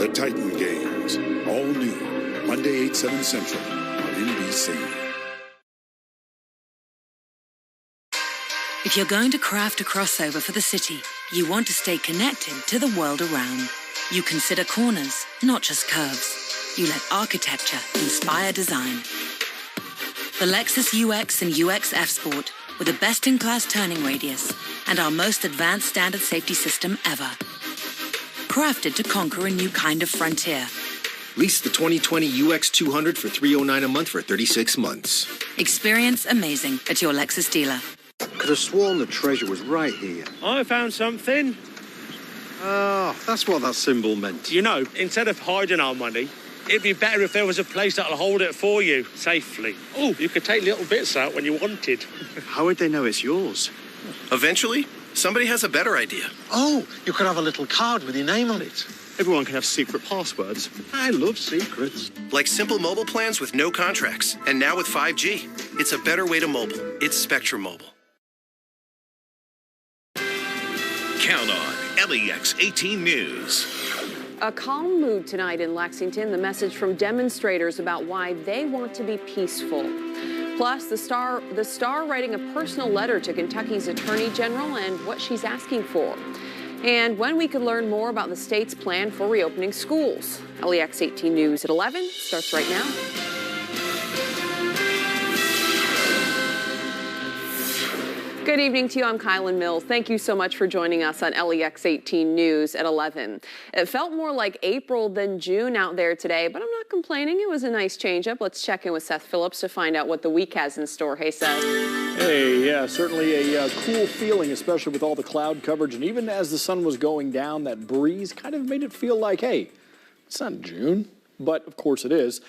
The Titan Games, all new, Monday 8/7 Central on NBC. If you're going to craft a crossover for the city, you want to stay connected to the world around. You consider corners, not just curves. You let architecture inspire design. The Lexus UX and UX F Sport, with the best-in-class turning radius and our most advanced standard safety system ever. Crafted to conquer a new kind of frontier. Lease the 2020 UX 200 for $309 a month for 36 months. Experience amazing at your Lexus dealer. Could have sworn the treasure was right here. I found something. Oh, that's what that symbol meant. You know, instead of hiding our money, it'd be better if there was a place that'll hold it for you safely. Oh, you could take little bits out when you wanted. How would they know it's yours? Eventually, somebody has a better idea. Oh, you could have a little card with your name on it. Everyone can have secret passwords. I love secrets. Like simple mobile plans with no contracts. And now with 5G, it's a better way to mobile. It's Spectrum Mobile. Count on LEX 18 News. A calm mood tonight in Lexington. The message from demonstrators about why they want to be peaceful. Plus, the star writing a personal letter to Kentucky's Attorney General and what she's asking for. And when we could learn more about the state's plan for reopening schools. LEX 18 News at 11 starts right now. Good evening to you. I'm Kylan Mills. Thank you so much for joining us on LEX 18 News at 11. It felt more like April than June out there today, but I'm not complaining. It was a nice change up. Let's check in with Seth Phillips to find out what the week has in store. Hey, Seth. Hey, yeah, certainly a cool feeling, especially with all the cloud coverage. And even as the sun was going down, that breeze kind of made it feel like, hey, it's not June, but of course it is.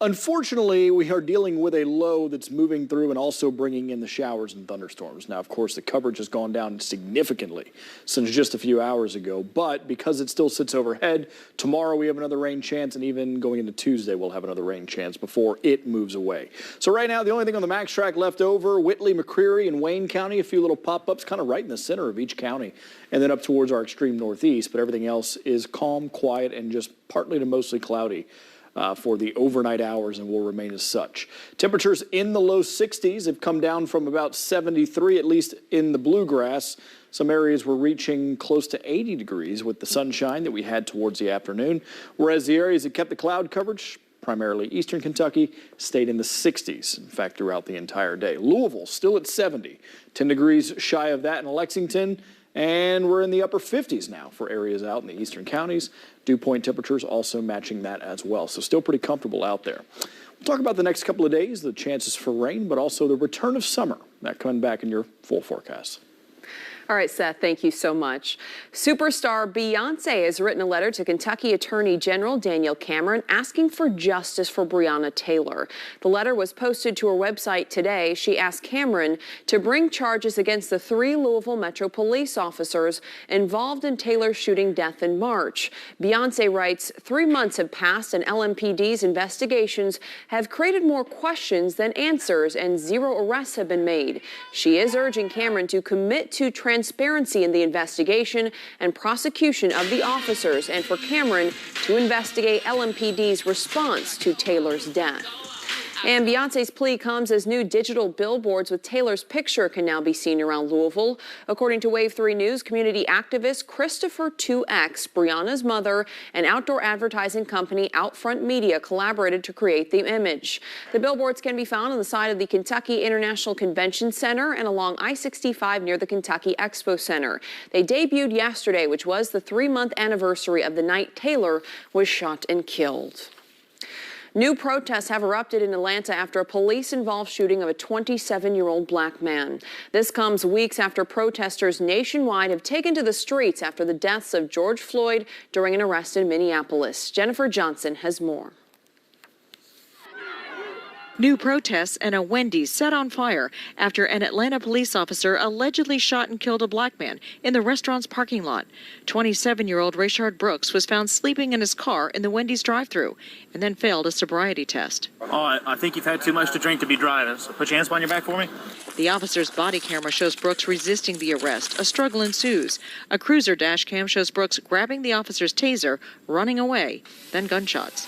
Unfortunately, we are dealing with a low that's moving through and also bringing in the showers and thunderstorms. Now, of course, the coverage has gone down significantly since just a few hours ago, but because it still sits overhead, tomorrow we have another rain chance, and even going into Tuesday, we'll have another rain chance before it moves away. So right now, the only thing on the max track left over, Whitley, McCreary, and Wayne County, a few little pop-ups kind of right in the center of each county, and then up towards our extreme northeast, but everything else is calm, quiet, and just partly to mostly cloudy. For the overnight hours and will remain as such. Temperatures in the low 60s have come down from about 73, at least in the bluegrass. Some areas were reaching close to 80 degrees with the sunshine that we had towards the afternoon, whereas the areas that kept the cloud coverage, primarily eastern Kentucky, stayed in the 60s, in fact, throughout the entire day. Louisville still at 70, 10 degrees shy of that in Lexington. And we're in the upper 50s now for areas out in the eastern counties. Dew point temperatures also matching that as well. So still pretty comfortable out there. We'll talk about the next couple of days, the chances for rain, but also the return of summer. That coming back in your full forecast. All right, Seth, thank you so much. Superstar Beyonce has written a letter to Kentucky Attorney General Daniel Cameron asking for justice for Breonna Taylor. The letter was posted to her website today. She asked Cameron to bring charges against the 3 Louisville Metro police officers involved in Taylor's shooting death in March. Beyonce writes, 3 months have passed and LMPD's investigations have created more questions than answers and 0 arrests have been made. She is urging Cameron to commit to transparency in the investigation and prosecution of the officers, and for Cameron to investigate LMPD's response to Taylor's death. And Beyonce's plea comes as new digital billboards with Taylor's picture can now be seen around Louisville. According to Wave 3 News, community activist Christopher 2X, Breonna's mother, and outdoor advertising company Outfront Media collaborated to create the image. The billboards can be found on the side of the Kentucky International Convention Center and along I-65 near the Kentucky Expo Center. They debuted yesterday, which was the 3-month anniversary of the night Taylor was shot and killed. New protests have erupted in Atlanta after a police-involved shooting of a 27-year-old black man. This comes weeks after protesters nationwide have taken to the streets after the deaths of George Floyd during an arrest in Minneapolis. Jennifer Johnson has more. New protests and a Wendy's set on fire after an Atlanta police officer allegedly shot and killed a black man in the restaurant's parking lot. 27-year-old Rayshard Brooks was found sleeping in his car in the Wendy's drive-thru and then failed a sobriety test. Oh, I think you've had too much to drink to be driving, so put your hands behind your back for me. The officer's body camera shows Brooks resisting the arrest. A struggle ensues. A cruiser dash cam shows Brooks grabbing the officer's taser, running away, then gunshots.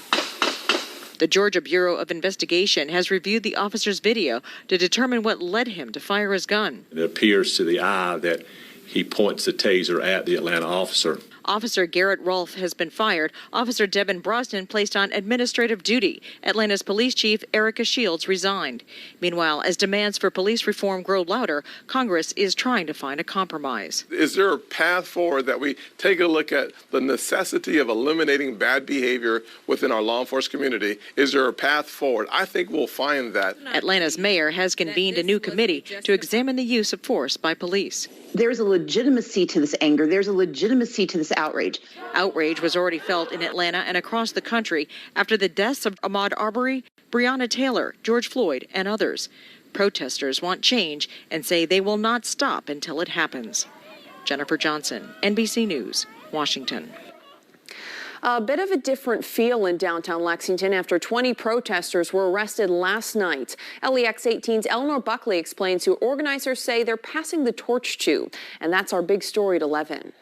The Georgia Bureau of Investigation has reviewed the officer's video to determine what led him to fire his gun. It appears to the eye that he points the taser at the Atlanta officer. Officer Garrett Rolfe has been fired. Officer Devin Brosnan placed on administrative duty. Atlanta's police chief Erica Shields resigned. Meanwhile, as demands for police reform grow louder, Congress is trying to find a compromise. Is there a path forward that we take a look at the necessity of eliminating bad behavior within our law enforcement community? Is there a path forward? I think we'll find that. Atlanta's mayor has convened a new committee to examine the use of force by police. There's a legitimacy to this anger. There's a legitimacy to this outrage. Outrage was already felt in Atlanta and across the country after the deaths of Ahmaud Arbery, Breonna Taylor, George Floyd, and others. Protesters want change and say they will not stop until it happens. Jennifer Johnson, NBC News, Washington. A bit of a different feel in downtown Lexington after 20 protesters were arrested last night. LEX 18's Eleanor Buckley explains who organizers say they're passing the torch to. And that's our big story at 11.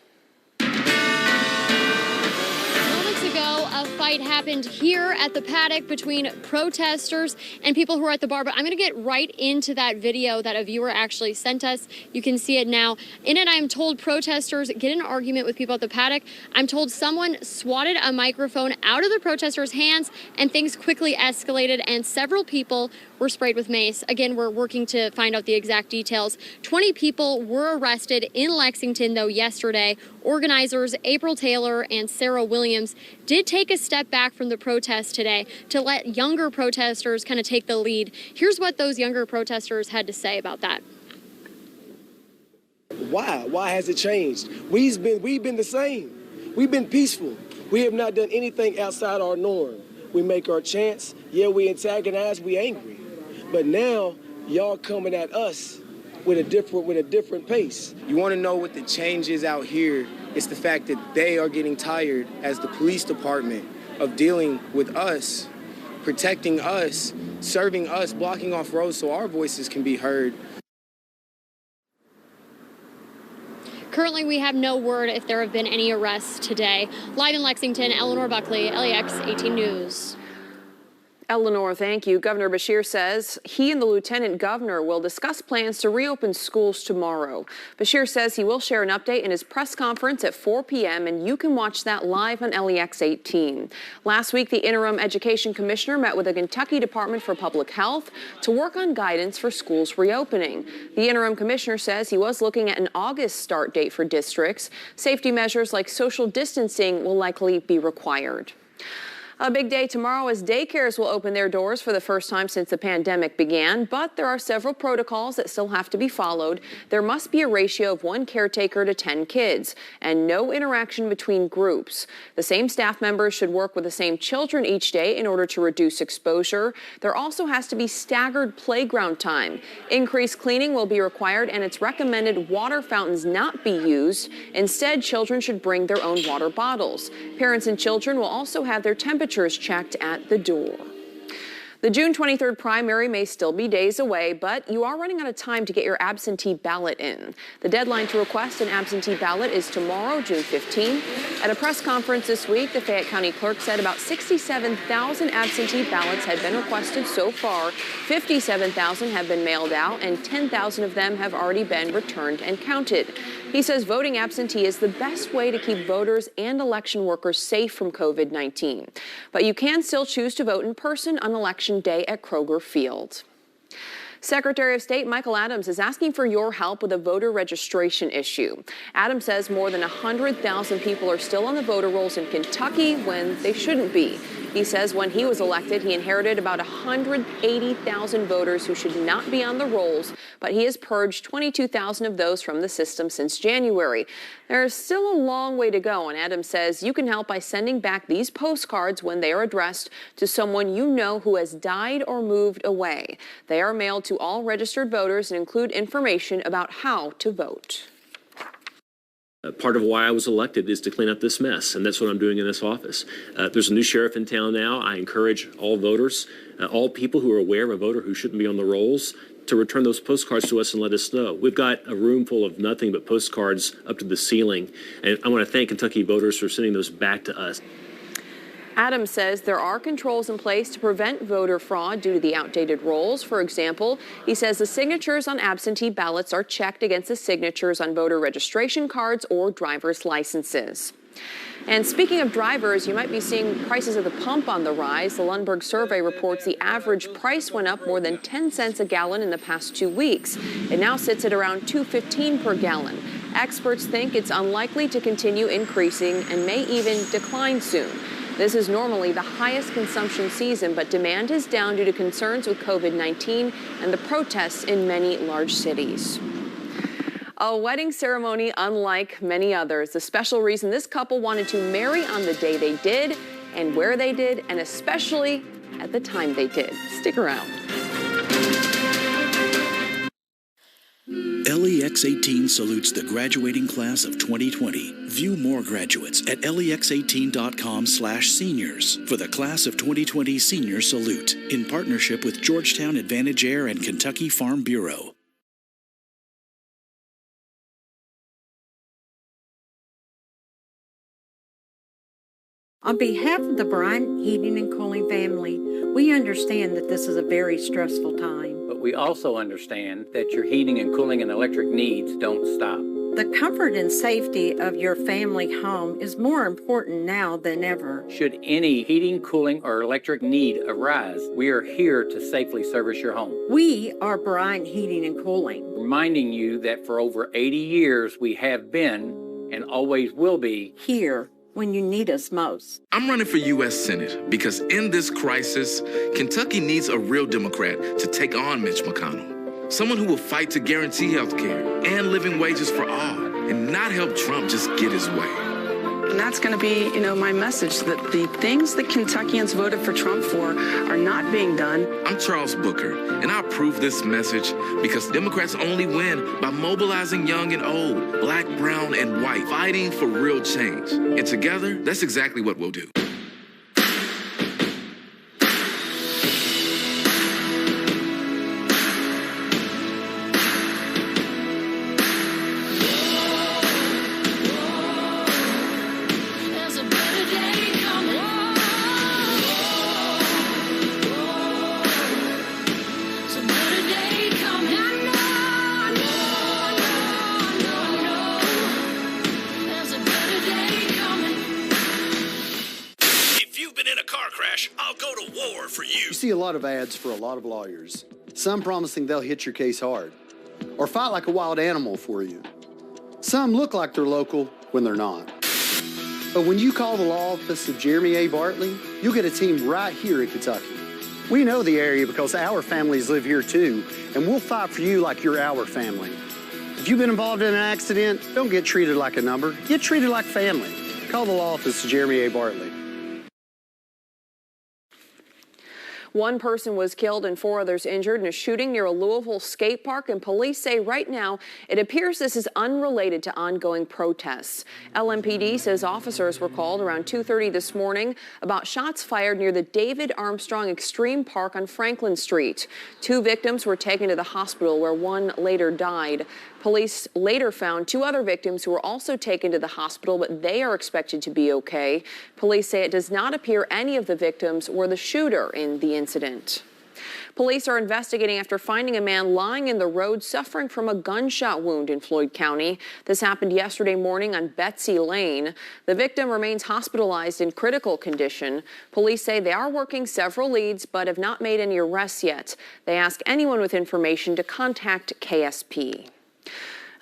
A fight happened here at the paddock between protesters and people who were at the bar, but I'm going to get right into that video that a viewer actually sent us. You can see it now. In it, I'm told protesters get in an argument with people at the paddock. I'm told someone swatted a microphone out of the protesters' hands, and things quickly escalated, and several people were sprayed with mace. Again, we're working to find out the exact details. 20 people were arrested in Lexington, though, yesterday. Organizers April Taylor and Sarah Williams did take a step back from the protest today to let younger protesters kind of take the lead. Here's what those younger protesters had to say about that. Why? Why has it changed? We've been the same. We've been peaceful. We have not done anything outside our norm. We make our chants. Yeah, we antagonize, we angry. But now, y'all coming at us with a different pace. You want to know what the change is out here? It's the fact that they are getting tired as the police department of dealing with us, protecting us, serving us, blocking off roads so our voices can be heard. Currently, we have no word if there have been any arrests today. Live in Lexington, Eleanor Buckley, LEX 18 News. Eleanor, thank you. Governor Beshear says he and the lieutenant governor will discuss plans to reopen schools tomorrow. Beshear says he will share an update in his press conference at 4 p.m., and you can watch that live on LEX 18. Last week, the interim education commissioner met with the Kentucky Department for Public Health to work on guidance for schools reopening. The interim commissioner says he was looking at an August start date for districts. Safety measures like social distancing will likely be required. A big day tomorrow as daycares will open their doors for the first time since the pandemic began, but there are several protocols that still have to be followed. There must be a ratio of 1 caretaker to 10 kids and no interaction between groups. The same staff members should work with the same children each day in order to reduce exposure. There also has to be staggered playground time. Increased cleaning will be required, and it's recommended water fountains not be used. Instead, children should bring their own water bottles. Parents and children will also have their temperatures checked at the door. The June 23rd primary may still be days away, but you are running out of time to get your absentee ballot in. The deadline to request an absentee ballot is tomorrow, June 15th. At a press conference this week, the Fayette County clerk said about 67,000 absentee ballots had been requested so far. 57,000 have been mailed out, and 10,000 of them have already been returned and counted. He says voting absentee is the best way to keep voters and election workers safe from COVID-19. But you can still choose to vote in person on Election Day at Kroger Field. Secretary of State Michael Adams is asking for your help with a voter registration issue. Adams says more than 100,000 people are still on the voter rolls in Kentucky when they shouldn't be. He says when he was elected, he inherited about 180,000 voters who should not be on the rolls, but he has purged 22,000 of those from the system since January. There is still a long way to go, and Adams says you can help by sending back these postcards when they are addressed to someone you know who has died or moved away. They are mailed to all registered voters and include information about how to vote. Part of why I was elected is to clean up this mess, and that's what I'm doing in this office. There's a new sheriff in town now. I encourage all voters, all people who are aware of a voter who shouldn't be on the rolls, to return those postcards to us and let us know. We've got a room full of nothing but postcards up to the ceiling, and I want to thank Kentucky voters for sending those back to us. Adams says there are controls in place to prevent voter fraud due to the outdated rolls. For example, he says the signatures on absentee ballots are checked against the signatures on voter registration cards or driver's licenses. And speaking of drivers, you might be seeing prices at the pump on the rise. The Lundberg survey reports the average price went up more than 10 cents a gallon in the past 2 weeks. It now sits at around $2.15 per gallon. Experts think it's unlikely to continue increasing and may even decline soon. This is normally the highest consumption season, but demand is down due to concerns with COVID-19 and the protests in many large cities. A wedding ceremony unlike many others. The special reason this couple wanted to marry on the day they did and where they did, and especially at the time they did. Stick around. LEX 18 salutes the graduating class of 2020. View more graduates at lex18.com/seniors for the class of 2020 senior salute in partnership with Georgetown Advantage Air and Kentucky Farm Bureau. On behalf of the Bryant Heating and Cooling family, we understand that this is a very stressful time. But we also understand that your heating and cooling and electric needs don't stop. The comfort and safety of your family home is more important now than ever. Should any heating, cooling, or electric need arise, we are here to safely service your home. We are Bryant Heating and Cooling, reminding you that for over 80 years we have been and always will be here when you need us most. I'm running for U.S. Senate because in this crisis, Kentucky needs a real Democrat to take on Mitch McConnell. Someone who will fight to guarantee health care and living wages for all and not help Trump just get his way. And that's going to be, my message, that the things that Kentuckians voted for Trump for are not being done. I'm Charles Booker, and I approve this message because Democrats only win by mobilizing young and old, black, brown, and white, fighting for real change. And together, that's exactly what we'll do. You see a lot of ads for a lot of lawyers, some promising they'll hit your case hard or fight like a wild animal for you. Some look like they're local when they're not. But when you call the law office of Jeremy A. Bartley, you'll get a team right here in Kentucky. We know the area because our families live here too, and we'll fight for you like you're our family. If you've been involved in an accident, don't get treated like a number. Get treated like family. Call the law office of Jeremy A. Bartley. One person was killed and 4 others injured in a shooting near a Louisville skate park, and police say right now it appears this is unrelated to ongoing protests. LMPD says officers were called around 2:30 this morning about shots fired near the David Armstrong Extreme Park on Franklin Street. 2 victims were taken to the hospital where one later died. Police later found 2 other victims who were also taken to the hospital, but they are expected to be okay. Police say it does not appear any of the victims were the shooter in the incident. Police are investigating after finding a man lying in the road suffering from a gunshot wound in Floyd County. This happened yesterday morning on Betsy Lane. The victim remains hospitalized in critical condition. Police say they are working several leads but have not made any arrests yet. They ask anyone with information to contact KSP.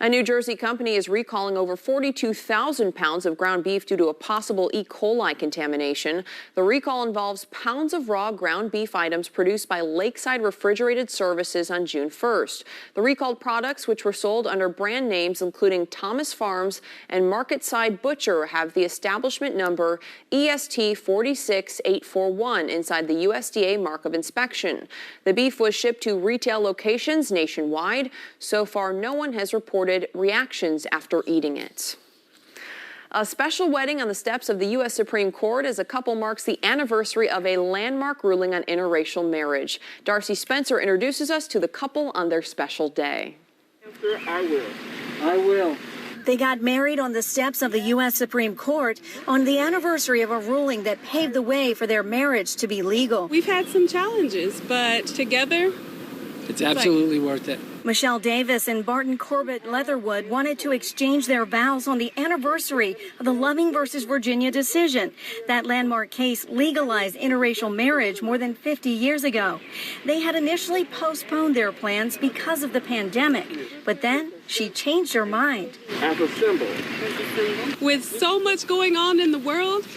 A New Jersey company is recalling over 42,000 pounds of ground beef due to a possible E. coli contamination. The recall involves pounds of raw ground beef items produced by Lakeside Refrigerated Services on June 1st. The recalled products, which were sold under brand names including Thomas Farms and Market Side Butcher, have the establishment number EST 46841 inside the USDA mark of inspection. The beef was shipped to retail locations nationwide. So far, no one has reported reactions after eating it. A special wedding on the steps of the U.S. Supreme Court as a couple marks the anniversary of a landmark ruling on interracial marriage. Darcy Spencer introduces us to the couple on their special day. I will. They got married on the steps of the U.S. Supreme Court on the anniversary of a ruling that paved the way for their marriage to be legal. We've had some challenges, but together, it's absolutely worth it. Michelle Davis and Barton Corbett Leatherwood wanted to exchange their vows on the anniversary of the Loving versus Virginia decision. That landmark case legalized interracial marriage more than 50 years ago. They had initially postponed their plans because of the pandemic, but then she changed her mind. As a symbol. With so much going on in the world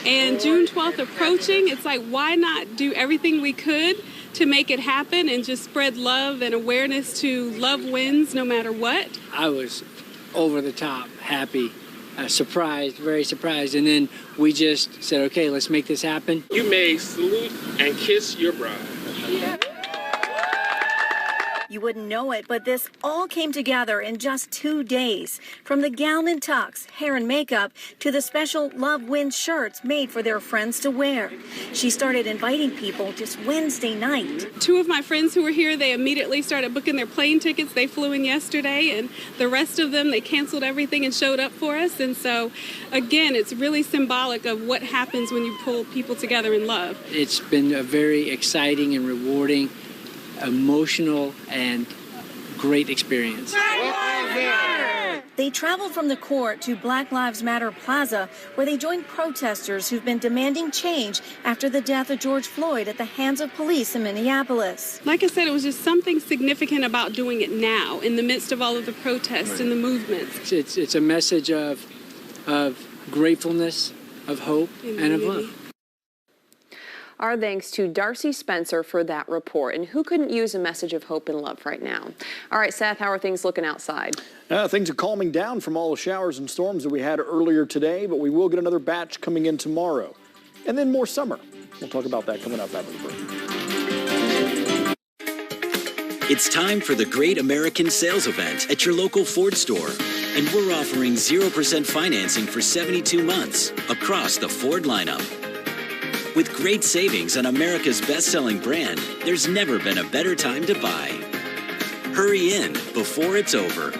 and June 12th approaching, it's like, why not do everything we could to make it happen and just spread love and awareness to love wins no matter what? I was over the top, happy, surprised, very surprised. And then we just said, okay, let's make this happen. You may salute and kiss your bride. You wouldn't know it, but this all came together in just 2 days. From the gown and tux, hair and makeup, to the special Love Wins shirts made for their friends to wear. She started inviting people just Wednesday night. 2 of my friends who were here, they immediately started booking their plane tickets. They flew in yesterday, and the rest of them, they canceled everything and showed up for us. And so, again, it's really symbolic of what happens when you pull people together in love. It's been a very exciting and rewarding, emotional and great experience. They traveled from the court to Black Lives Matter Plaza, where they joined protesters who've been demanding change after the death of George Floyd at the hands of police in Minneapolis. Like I said, it was just something significant about doing it now, in the midst of all of the protests and the movements. It's a message of gratefulness, of hope, and of love. Our thanks to Darcy Spencer for that report. And who couldn't use a message of hope and love right now? All right, Seth, how are things looking outside? Things are calming down from all the showers and storms that we had earlier today, but we will get another batch coming in tomorrow. And then more summer. We'll talk about that coming up after the break. It's time for the Great American Sales Event at your local Ford store. And we're offering 0% financing for 72 months across the Ford lineup. With great savings on America's best-selling brand, there's never been a better time to buy. Hurry in before it's over.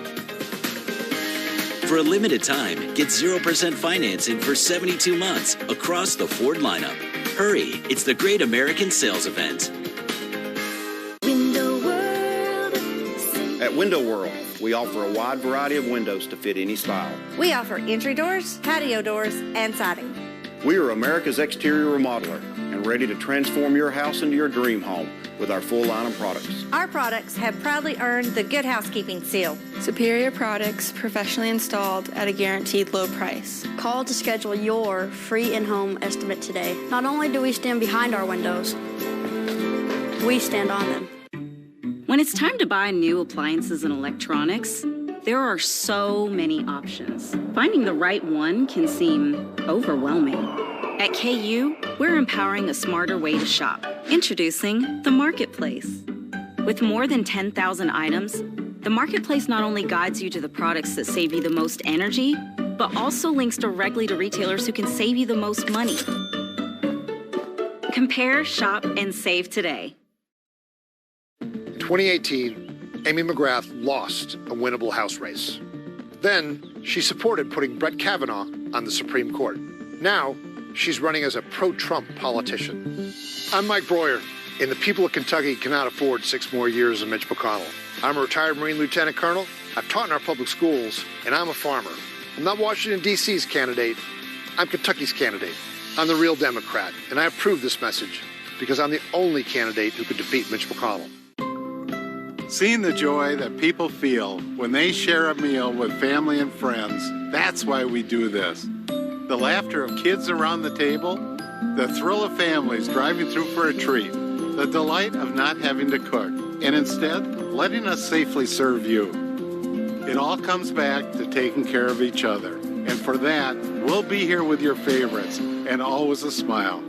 For a limited time, get 0% financing for 72 months across the Ford lineup. Hurry, it's the Great American Sales Event. At Window World, we offer a wide variety of windows to fit any style. We offer entry doors, patio doors, and siding. We are America's exterior remodeler and ready to transform your house into your dream home with our full line of products. Our products have proudly earned the Good Housekeeping seal. Superior products professionally installed at a guaranteed low price. Call to schedule your free in-home estimate today. Not only do we stand behind our windows, we stand on them. When it's time to buy new appliances and electronics, there are so many options. Finding the right one can seem overwhelming. At KU, we're empowering a smarter way to shop. Introducing the Marketplace. With more than 10,000 items, the Marketplace not only guides you to the products that save you the most energy, but also links directly to retailers who can save you the most money. Compare, shop, and save today. 2018, Amy McGrath lost a winnable House race. Then, she supported putting Brett Kavanaugh on the Supreme Court. Now, she's running as a pro-Trump politician. I'm Mike Breuer, and the people of Kentucky cannot afford 6 more years of Mitch McConnell. I'm a retired Marine Lieutenant Colonel. I've taught in our public schools, and I'm a farmer. I'm not Washington, D.C.'s candidate. I'm Kentucky's candidate. I'm the real Democrat, and I approve this message because I'm the only candidate who could defeat Mitch McConnell. Seeing the joy that people feel when they share a meal with family and friends, that's why we do this. The laughter of kids around the table, the thrill of families driving through for a treat, the delight of not having to cook, and instead letting us safely serve you. It all comes back to taking care of each other. And for that, we'll be here with your favorites and always a smile.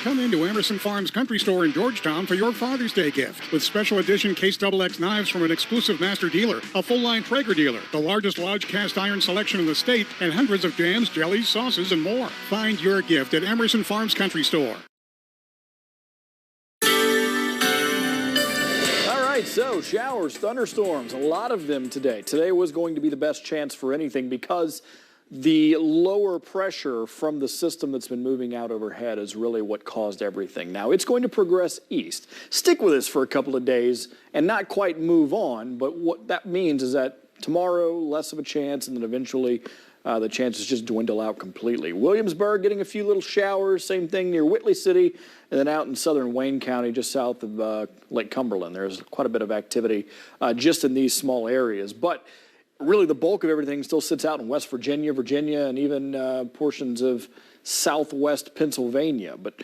Come into Emerson Farms Country Store in Georgetown for your Father's Day gift with special edition Case XX knives from an exclusive master dealer, a full-line Traeger dealer, the largest Lodge cast iron selection in the state, and hundreds of jams, jellies, sauces, and more. Find your gift at Emerson Farms Country Store. So showers, thunderstorms, a lot of them today. Today was going to be the best chance for anything because the lower pressure from the system that's been moving out overhead is really what caused everything. Now, it's going to progress east. Stick with us for a couple of days and not quite move on, but what that means is that tomorrow, less of a chance, and then eventually the chances just dwindle out completely. Williamsburg getting a few little showers, same thing near Whitley City, and then out in southern Wayne County, just south of Lake Cumberland. There's quite a bit of activity just in these small areas. But really the bulk of everything still sits out in West Virginia, and even portions of southwest Pennsylvania. But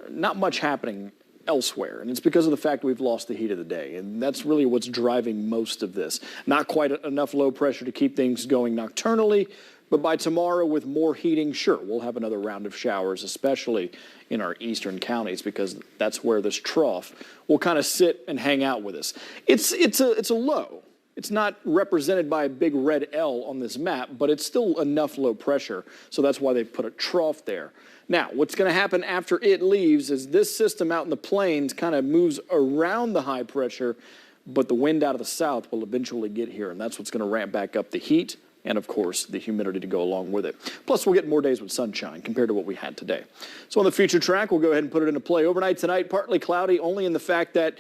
not much happening elsewhere, and it's because of the fact we've lost the heat of the day, and that's really what's driving most of this. Not quite enough low pressure to keep things going nocturnally, but by tomorrow with more heating, sure, we'll have another round of showers, especially in our eastern counties, because that's where this trough will kind of sit and hang out with us. It's a low. It's not represented by a big red L on this map, but it's still enough low pressure, so that's why they put a trough there. Now, what's going to happen after it leaves is this system out in the plains kind of moves around the high pressure, but the wind out of the south will eventually get here, and that's what's going to ramp back up the heat and, of course, the humidity to go along with it. Plus, we'll get more days with sunshine compared to what we had today. So on the future track, we'll go ahead and put it into play. Overnight tonight, partly cloudy, only in the fact that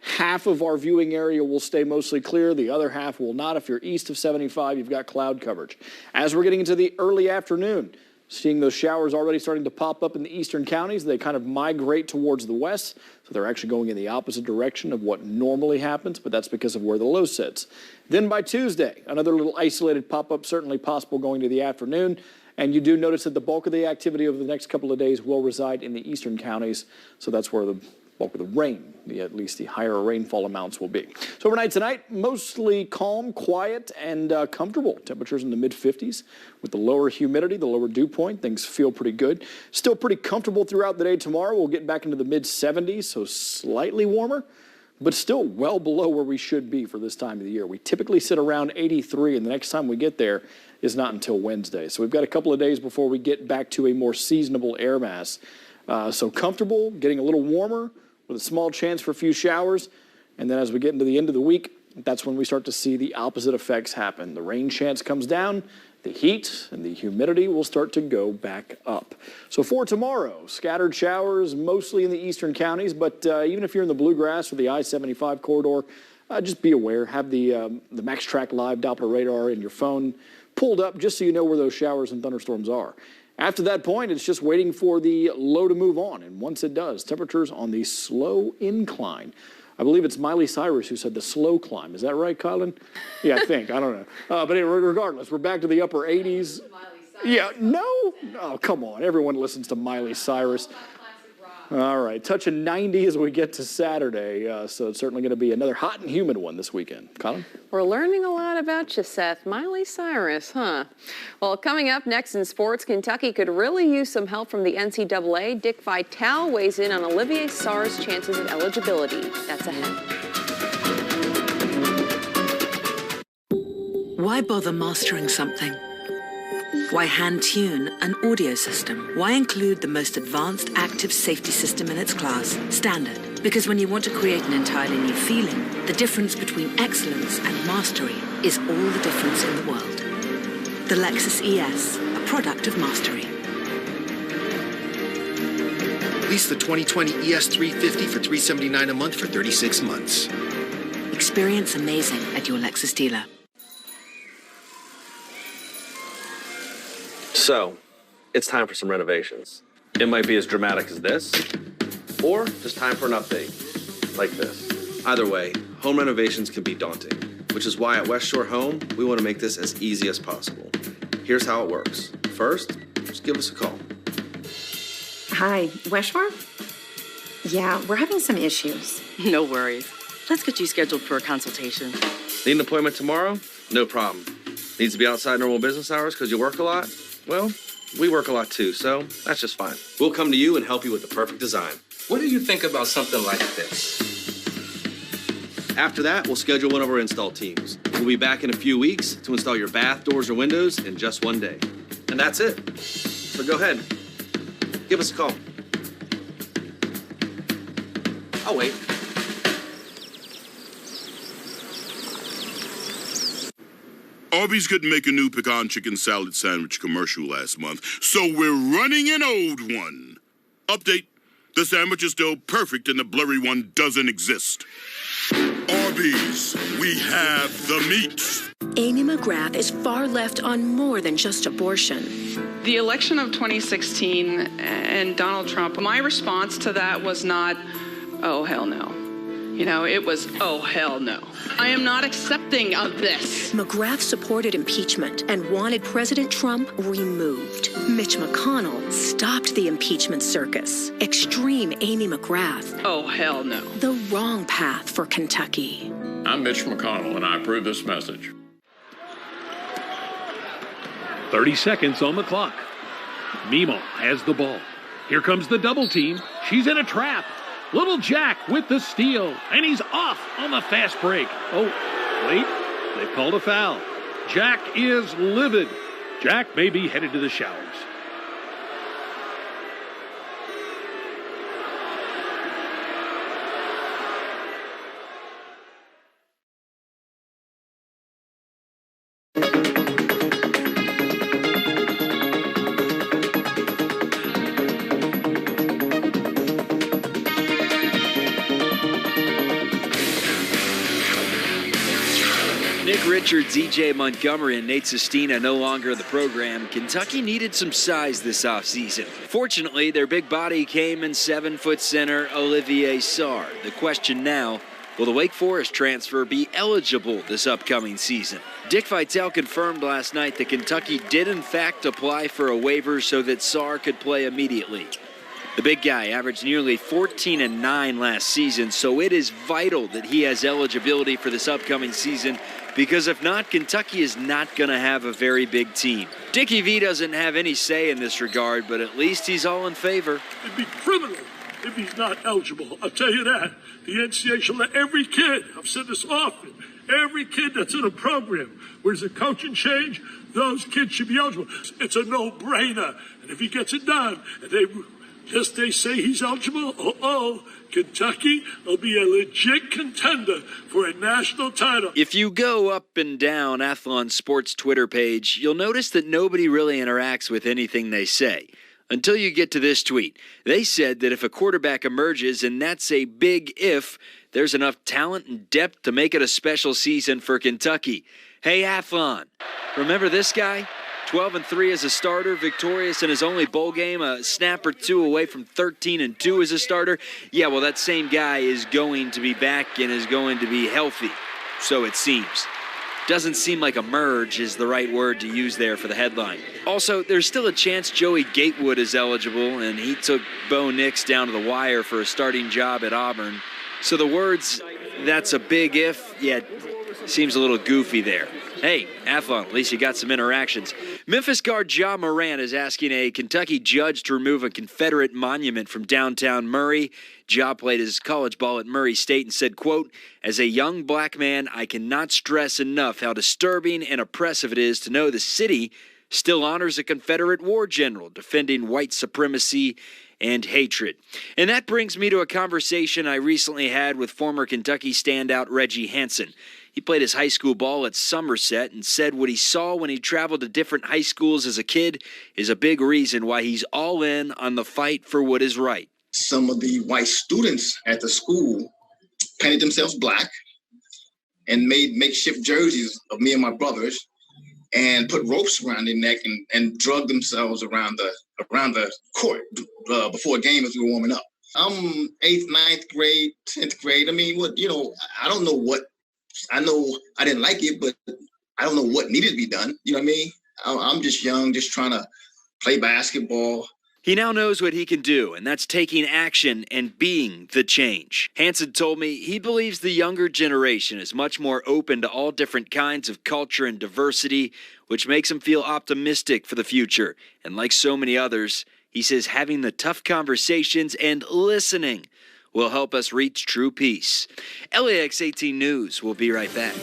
half of our viewing area will stay mostly clear. The other half will not. If you're east of 75, you've got cloud coverage. As we're getting into the early afternoon, seeing those showers already starting to pop up in the eastern counties. They kind of migrate towards the west, so they're actually going in the opposite direction of what normally happens, but that's because of where the low sits. Then by Tuesday, another little isolated pop-up, certainly possible going to the afternoon, and you do notice that the bulk of the activity over the next couple of days will reside in the eastern counties, so that's where the bulk of the rain, at least the higher rainfall amounts will be. So overnight tonight, mostly calm, quiet, and comfortable. Temperatures in the mid-50s. With the lower humidity, the lower dew point, things feel pretty good. Still pretty comfortable throughout the day tomorrow. We'll get back into the mid-70s, so slightly warmer, but still well below where we should be for this time of the year. We typically sit around 83, and the next time we get there is not until Wednesday. So we've got a couple of days before we get back to a more seasonable air mass. So comfortable, getting a little warmer, with a small chance for a few showers, and then as we get into the end of the week, that's when we start to see the opposite effects happen. The rain chance comes down, the heat and the humidity will start to go back up. So for tomorrow, scattered showers mostly in the eastern counties, but even if you're in the bluegrass or the I-75 corridor, just be aware, have the Max Track Live Doppler radar in your phone pulled up just so you know where those showers and thunderstorms are. After that point, it's just waiting for the low to move on, and once it does, temperatures on the slow incline. I believe it's Miley Cyrus who said the slow climb. Is that right, Colin? Yeah, I think. I don't know. But anyway, regardless, we're back to the upper 80s. Yeah, no? Oh, come on. Everyone listens to Miley Cyrus. All right, touching 90 as we get to Saturday, so it's certainly going to be another hot and humid one this weekend. Colin? We're learning a lot about you, Seth. Miley Cyrus, huh? Well, coming up next in sports, Kentucky could really use some help from the NCAA. Dick Vitale weighs in on Olivier Sarr's chances of eligibility. That's ahead. Why bother mastering something? Why hand-tune an audio system? Why include the most advanced active safety system in its class, Standard? Because when you want to create an entirely new feeling, the difference between excellence and mastery is all the difference in the world. The Lexus ES, a product of Mastery. Lease the 2020 ES350 for $379 a month for 36 months. Experience amazing at your Lexus dealer. So, it's time for some renovations. It might be as dramatic as this, or just time for an update, like this. Either way, home renovations can be daunting, which is why at West Shore Home, we want to make this as easy as possible. Here's how it works. First, just give us a call. Hi, West Shore? Yeah, we're having some issues. No worries. Let's get you scheduled for a consultation. Need an appointment tomorrow? No problem. Needs to be outside normal business hours because you work a lot? Well, we work a lot too, so that's just fine. We'll come to you and help you with the perfect design. What do you think about something like this? After that, we'll schedule one of our install teams. We'll be back in a few weeks to install your bath, doors, or windows in just one day. And that's it. So go ahead. Give us a call. I'll wait. Arby's couldn't make a new pecan chicken salad sandwich commercial last month, so we're running an old one. Update. The sandwich is still perfect and the blurry one doesn't exist. Arby's, we have the meat. Amy McGrath is far left on more than just abortion. The election of 2016 and Donald Trump, my response to that was not, oh, hell no. You know, it was, oh, hell no. I am not accepting of this. McGrath supported impeachment and wanted President Trump removed. Mitch McConnell stopped the impeachment circus. Extreme Amy McGrath. Oh, hell no. The wrong path for Kentucky. I'm Mitch McConnell, and I approve this message. 30 seconds on the clock. Mimo has the ball. Here comes the double team. She's in a trap. Little Jack with the steal, and he's off on the fast break. Oh, wait, they've called a foul. Jack is livid. Jack may be headed to the showers. Richards, E.J. Montgomery, and Nate Sestina no longer in the program. Kentucky needed some size this offseason. Fortunately, their big body came in 7-foot center Olivier Sarr. The question now, will the Wake Forest transfer be eligible this upcoming season? Dick Vitale confirmed last night that Kentucky did in fact apply for a waiver so that Sarr could play immediately. The big guy averaged nearly 14-9 last season, so it is vital that he has eligibility for this upcoming season, because if not, Kentucky is not going to have a very big team. Dickie V doesn't have any say in this regard, but at least he's all in favor. It'd be criminal if he's not eligible. I'll tell you that. The NCAA should let every kid, I've said this often, every kid that's in a program where there's a coaching change, those kids should be eligible. It's a no-brainer. And if he gets it done, and they say he's eligible, Kentucky will be a legit contender for a national title. If you go up and down Athlon Sports Twitter page, you'll notice that nobody really interacts with anything they say. Until you get to this tweet. They said that if a quarterback emerges, and that's a big if, there's enough talent and depth to make it a special season for Kentucky. Hey, Athlon, remember this guy? 12-3 as a starter, victorious in his only bowl game, a snap or two away from 13-2 as a starter. Yeah, well, that same guy is going to be back and is going to be healthy, so it seems. Doesn't seem like emerge is the right word to use there for the headline. Also, there's still a chance Joey Gatewood is eligible, and he took Bo Nix down to the wire for a starting job at Auburn. So the words, that's a big if, yeah, seems a little goofy there. Hey, Athlon, at least you got some interactions. Memphis guard Ja Morant is asking a Kentucky judge to remove a Confederate monument from downtown Murray. Ja played his college ball at Murray State and said, quote, "As a young black man, I cannot stress enough how disturbing and oppressive it is to know the city still honors a Confederate war general defending white supremacy and hatred." And that brings me to a conversation I recently had with former Kentucky standout Reggie Hansen. He played his high school ball at Somerset and said what he saw when he traveled to different high schools as a kid is a big reason why he's all in on the fight for what is right. Some of the white students at the school painted themselves black and made makeshift jerseys of me and my brothers and put ropes around their neck and drug themselves around the court before a game as we were warming up. I'm 8th, 9th grade, 10th grade. I mean, I don't know what, I know I didn't like it, but I don't know what needed to be done. You know what I mean? I'm just young, just trying to play basketball. He now knows what he can do, and that's taking action and being the change. Hansen told me he believes the younger generation is much more open to all different kinds of culture and diversity, which makes him feel optimistic for the future. And like so many others, he says having the tough conversations and listening will help us reach true peace. LEX 18 News will be right back.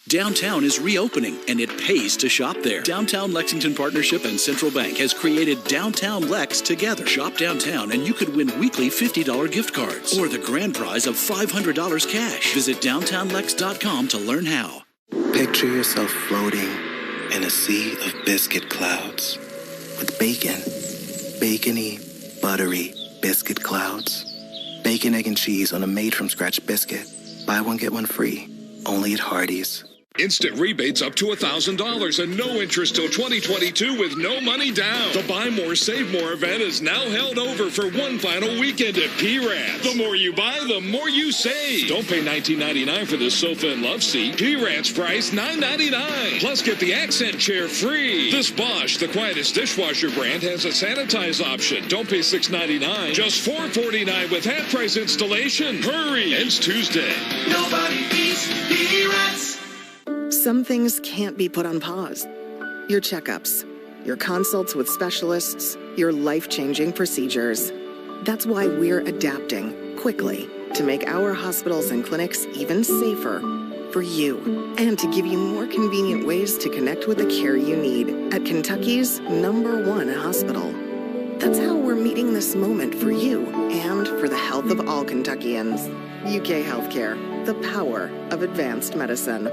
Downtown is reopening, and it pays to shop there. Downtown Lexington Partnership and Central Bank has created Downtown LEX together. Shop downtown, and you could win weekly $50 gift cards or the grand prize of $500 cash. Visit downtownlex.com to learn how. Picture yourself floating in a sea of biscuit clouds with bacon, bacony, buttery biscuit clouds. Bacon, egg, and cheese on a made-from-scratch biscuit. Buy one, get one free. Only at Hardee's. Instant rebates up to $1,000 and no interest till 2022 with no money down. The Buy More, Save More event is now held over for one final weekend at P-Rats. The more you buy, the more you save. Don't pay $19.99 for this sofa and love seat. P-Rats price $9.99. Plus get the accent chair free. This Bosch, the quietest dishwasher brand, has a sanitize option. Don't pay $6.99. Just $4.49 with half price installation. Hurry! Ends Tuesday. Nobody beats P-Rats. Some things can't be put on pause. Your checkups, your consults with specialists, your life-changing procedures. That's why we're adapting quickly to make our hospitals and clinics even safer for you and to give you more convenient ways to connect with the care you need at Kentucky's #1 hospital. That's how we're meeting this moment for you and for the health of all Kentuckians. UK Healthcare, the power of advanced medicine.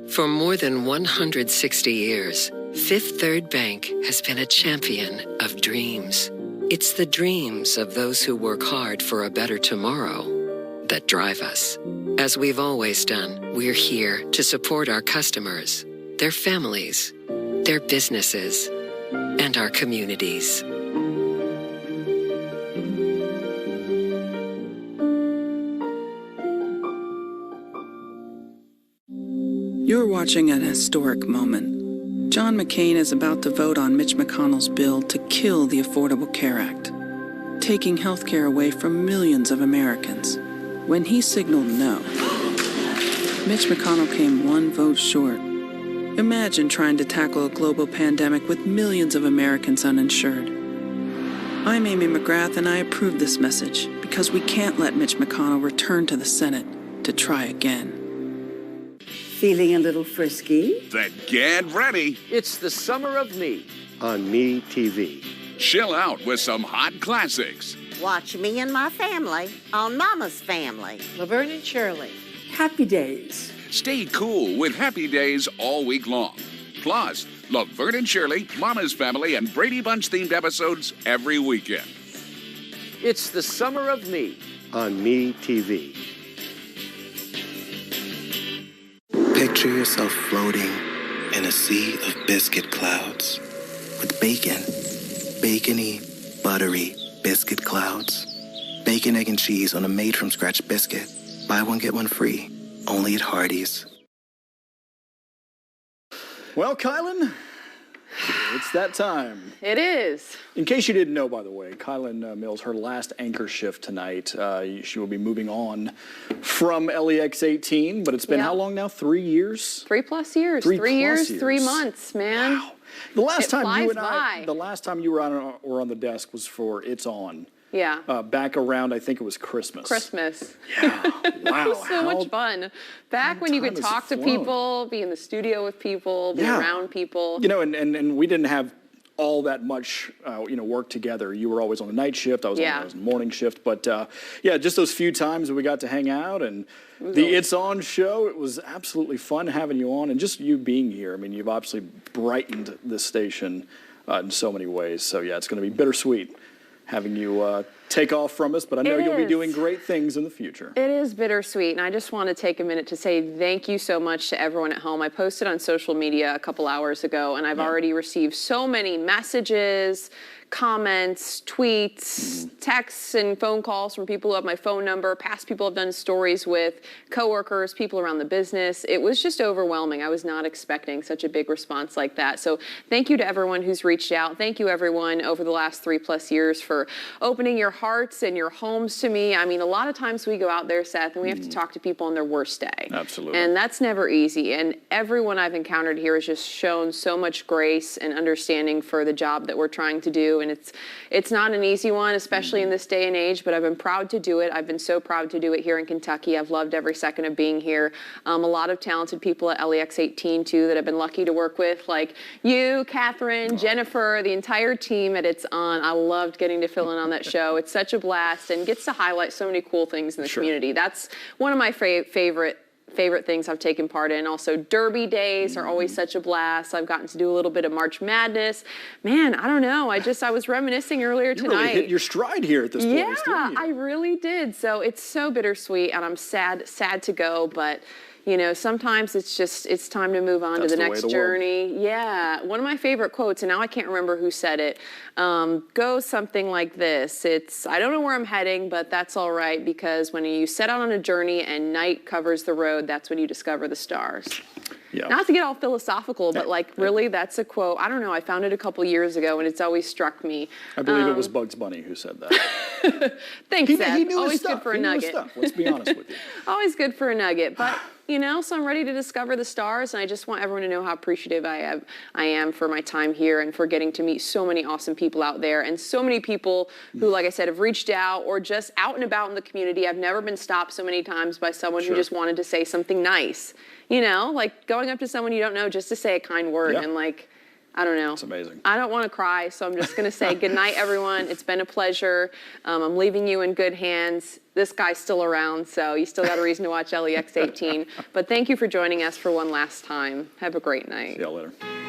For more than 160 years, Fifth Third Bank has been a champion of dreams. It's the dreams of those who work hard for a better tomorrow that drive us. As we've always done, we're here to support our customers, their families, their businesses, and our communities. You're watching an historic moment. John McCain is about to vote on Mitch McConnell's bill to kill the Affordable Care Act, taking health care away from millions of Americans. When he signaled no, Mitch McConnell came one vote short. Imagine trying to tackle a global pandemic with millions of Americans uninsured. I'm Amy McGrath, and I approve this message because we can't let Mitch McConnell return to the Senate to try again. Feeling a little frisky? Then get ready. It's the summer of me. On Me TV. Chill out with some hot classics. Watch Me and My Family on Mama's Family. Laverne and Shirley. Happy Days. Stay cool with Happy Days all week long. Plus, Laverne and Shirley, Mama's Family, and Brady Bunch-themed episodes every weekend. It's the summer of me. On Me TV. Picture yourself floating in a sea of biscuit clouds with bacon, bacony, buttery biscuit clouds. Bacon, egg, and cheese on a made-from-scratch biscuit. Buy one, get one free. Only at Hardee's. Well, Kylan, it's that time. It is. In case you didn't know, by the way, Kylan Mills, her last anchor shift tonight. She will be moving on from LEX 18, but it's been how long now? 3 years? 3+ years. 3 years, 3 months, man. Wow. The last time you and by. the last time you were on the desk was for It's On. Yeah. Back around, I think it was Christmas. Yeah. Wow. It was so much fun. Back when you could talk to people, be in the studio with people, be around people. You know, and we didn't have all that much, work together. You were always on the night shift. I was on the morning shift. But, just those few times that we got to hang out and It's On show, it was absolutely fun having you on and just you being here. I mean, you've obviously brightened this station in so many ways. So, yeah, it's going to be bittersweet having you take off from us, but I know you'll be doing great things in the future. It is bittersweet, and I just want to take a minute to say thank you so much to everyone at home. I posted on social media a couple hours ago, and I've already received so many messages, comments, tweets, texts, and phone calls from people who have my phone number, past people I've done stories with, coworkers, people around the business. It was just overwhelming. I was not expecting such a big response like that. So thank you to everyone who's reached out. Thank you, everyone, over the last 3+ years for opening your hearts and your homes to me. I mean, a lot of times we go out there, Seth, and we have to talk to people on their worst day. Absolutely. And that's never easy. And everyone I've encountered here has just shown so much grace and understanding for the job that we're trying to do. And it's not an easy one, especially in this day and age, but I've been proud to do it. I've been so proud to do it here in Kentucky. I've loved every second of being here. A lot of talented people at LEX 18 too that I've been lucky to work with, like you, Catherine, Jennifer, the entire team at It's On. I loved getting to fill in on that show. It's such a blast and gets to highlight so many cool things in the community. That's one of my favorite things I've taken part in. Also, Derby days are always such a blast. I've gotten to do a little bit of March Madness. Man, I don't know. I was reminiscing earlier tonight. You really hit your stride here at this place, didn't you? I really did. So it's so bittersweet, and I'm sad to go, but you know, sometimes it's time to move on to the next journey. Yeah. One of my favorite quotes, and now I can't remember who said it, goes something like this. I don't know where I'm heading, but that's all right, because when you set out on a journey and night covers the road, that's when you discover the stars. Yeah. Not to get all philosophical, but like really, that's a quote. I don't know. I found it a couple years ago, and it's always struck me. I believe it was Bugs Bunny who said that. Thanks, Seth. He knew always his stuff. Good for a nugget. Let's be honest with you. Always good for a nugget, but you know, so I'm ready to discover the stars, and I just want everyone to know how appreciative I am for my time here and for getting to meet so many awesome people out there, and so many people who, like I said, have reached out or just out and about in the community. I've never been stopped so many times by someone who just wanted to say something nice. You know, like going up to someone you don't know just to say a kind word and like, I don't know. It's amazing. I don't want to cry, so I'm just going to say good night, everyone. It's been a pleasure. I'm leaving you in good hands. This guy's still around, so you still got a reason to watch LEX 18. But thank you for joining us for one last time. Have a great night. See y'all later.